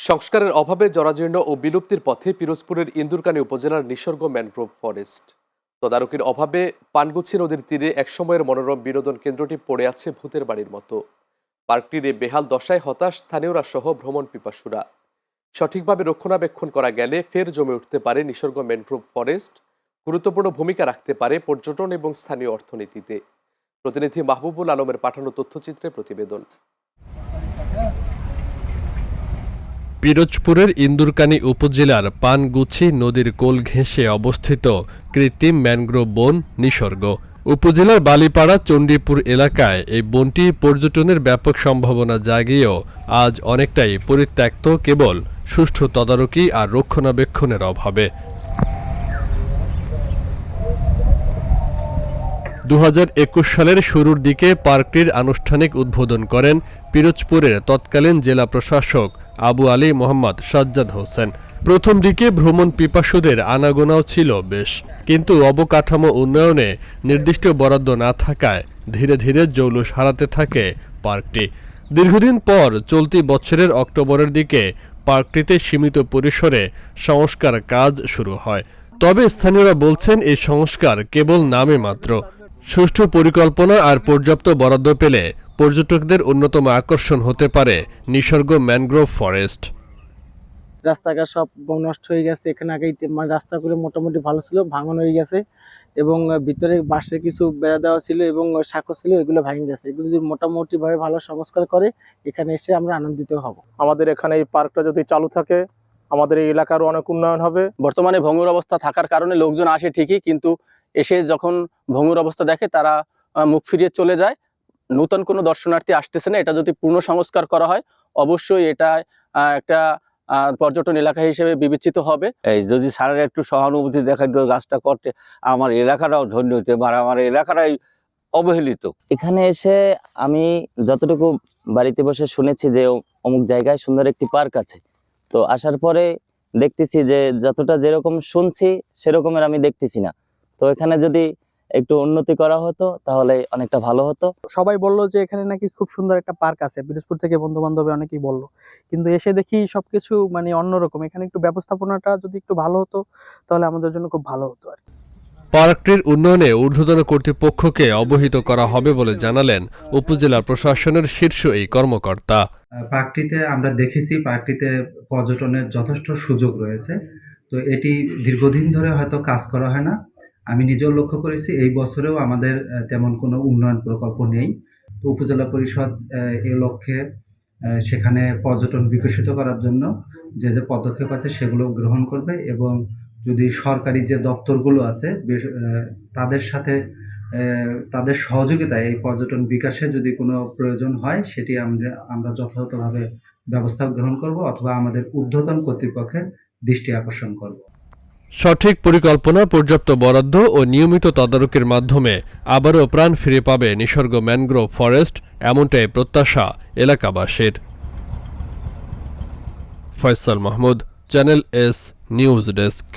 সংস্কারের অভাবে জরাজীর্ণ ও বিলুপ্তির পথে পিরোজপুরের ইন্দুরকানী উপজেলার নিসর্গ ম্যানগ্রোভ ফরেস্ট। তদারকির অভাবে পানগুছি নদীর তীরে একসময়ের মনোরম বিনোদন কেন্দ্রটি পড়ে আছে ভূতের বাড়ির মতো। পার্কটির এই বেহাল দশায় হতাশ স্থানীয়রা সহ ভ্রমণ পিপাসুরা। সঠিকভাবে রক্ষণাবেক্ষণ করা গেলে ফের জমে উঠতে পারে নিসর্গ ম্যানগ্রোভ ফরেস্ট, গুরুত্বপূর্ণ ভূমিকা রাখতে পারে পর্যটন এবং স্থানীয় অর্থনীতিতে। প্রতিনিধি মাহবুবুল আলমের পাঠানো তথ্যচিত্রে প্রতিবেদন। পিরোজপুরের ইন্দুরকানী উপজেলার পানগুছি নদীর কোল ঘেঁষে অবস্থিত কৃত্রিম ম্যানগ্রোভ বন নিসর্গ। উপজেলার বালিপাড়া চণ্ডীপুর এলাকায় এই বনটি পর্যটনের ব্যাপক সম্ভাবনা জাগিয়েও আজ অনেকটাই পরিত্যক্ত, কেবল সুষ্ঠু তদারকি আর রক্ষণাবেক্ষণের অভাবে। 2021 সালের শুরুর দিকে পার্কটির আনুষ্ঠানিক উদ্বোধন করেন পিরোজপুরের তৎকালীন জেলা প্রশাসক আবু আলী মোহাম্মদ সাজ্জাদ হোসেন। প্রথম দিকে ভ্রমণ পিপাসুদের আনাগোনাও ছিল বেশ, কিন্তু অবকাঠামো উন্নয়নে নির্দিষ্ট বরাদ্দ না থাকায় ধীরে ধীরে জৌলুস হারাতে থাকে পার্কটি। দীর্ঘদিন পর চলতি বছরের অক্টোবরের দিকে পার্কটিতে সীমিত পরিসরে সংস্কার কাজ শুরু হয়। তবে স্থানীয়রা বলছেন এই সংস্কার কেবল নামে মাত্র। সুষ্ঠু পরিকল্পনা আর পর্যাপ্ত বরাদ্দ পেলে পর্যটকদের অন্যতম আকর্ষণ হতে পারে নিসর্গ ম্যানগ্রোভ ফরেস্ট। রাস্তাঘাট সব নষ্ট হয়ে গেছে। এখানে আগে রাস্তাগুলো মোটামুটি ভালো ছিল, ভাঙন হয়ে গেছে এবং ভিতরে বাঁশের কিছু বেড়া দেওয়া ছিল এবং শাখা ছিল, এগুলো ভেঙে গেছে। এগুলো যদি মোটামুটি ভাবে ভালো সংস্কার করে এখানে এসে আমরা আনন্দিত হব। আমাদের এখানে এই পার্কটা যদি চালু থাকে আমাদের এই এলাকারও অনেক উন্নয়ন হবে। বর্তমানে ভঙ্গুর অবস্থা থাকার কারণে লোকজন আসে ঠিকই, কিন্তু এসে যখন ভঙ্গুর অবস্থা দেখে তারা মুখ ফিরিয়ে চলে যায়। নতুন কোনো দর্শনার্থী আসতেছে না। এটা যদি পূর্ণ সংস্কার করা হয় অবশ্যই এটা একটা পর্যটন এলাকা হিসেবে বিবেচিত হবে। এই যদি স্যারের একটু সহানুভূতি দেখা গাছটা করতে, আমার এলাকাটাও ধন্য হতে পারে। আমার এলাকাটাই অবহেলিত। এখানে এসে আমি যতটুকু বাড়িতে বসে শুনেছি যে অমুক জায়গায় সুন্দর একটি পার্ক আছে, তো আসার পরে দেখতেছি যে যতটা যেরকম শুনছি সেরকমের আমি দেখতেছি না। তো এখানে যদি একটু উন্নতি করা হতো তাহলে অনেকটা ভালো হতো। সবাই বললো যে এখানে নাকি খুব সুন্দর একটা পার্ক আছে, পিরোজপুর থেকে বন্ধু বান্ধব অনেকেই বললো, কিন্তু এসে দেখি সবকিছু অন্যরকম। এখানে একটু ব্যবস্থাপনাটা যদি একটু ভালো হতো তাহলে আমাদের জন্য খুব ভালো হতো আর কি। পার্কটির উন্নয়নে ঊর্ধ্বতন কর্তৃপক্ষকে অবহিত করা হবে বলে জানালেন উপজেলা প্রশাসনের শীর্ষ এই কর্মকর্তা। পার্কটিতে আমরা দেখেছি পার্কটিতে পর্যটনের যথেষ্ট সুযোগ রয়েছে। তো এটি দীর্ঘদিন ধরে হয়তো কাজ করা হয় না। আমি নিজেও লক্ষ্য করেছি এই বছরেও আমাদের তেমন কোনো উন্নয়ন প্রকল্প নেই। তো উপজেলা পরিষদ এই লক্ষ্যে সেখানে পর্যটন বিকশিত করার জন্য যে যে পদক্ষেপ আছে সেগুলো গ্রহণ করবে এবং যদি সরকারি যে দপ্তরগুলো আছে তাদের সাথে তাদের সহযোগিতায় এই পর্যটন বিকাশে যদি কোনো প্রয়োজন হয় সেটি আমরা যথাযথভাবে ব্যবস্থা গ্রহণ করব অথবা আমাদের ঊর্ধ্বতন কর্তৃপক্ষের দৃষ্টি আকর্ষণ করব। সঠিক পরিকল্পনা, পর্যাপ্ত বরাদ্দ ও নিয়মিত তদারকির মাধ্যমে আবারও প্রাণ ফিরে পাবে নিসর্গ ম্যানগ্রোভ ফরেস্ট, এমনটাই প্রত্যাশা এলাকাবাসীর। Faisal Mahmud, channel S news desk.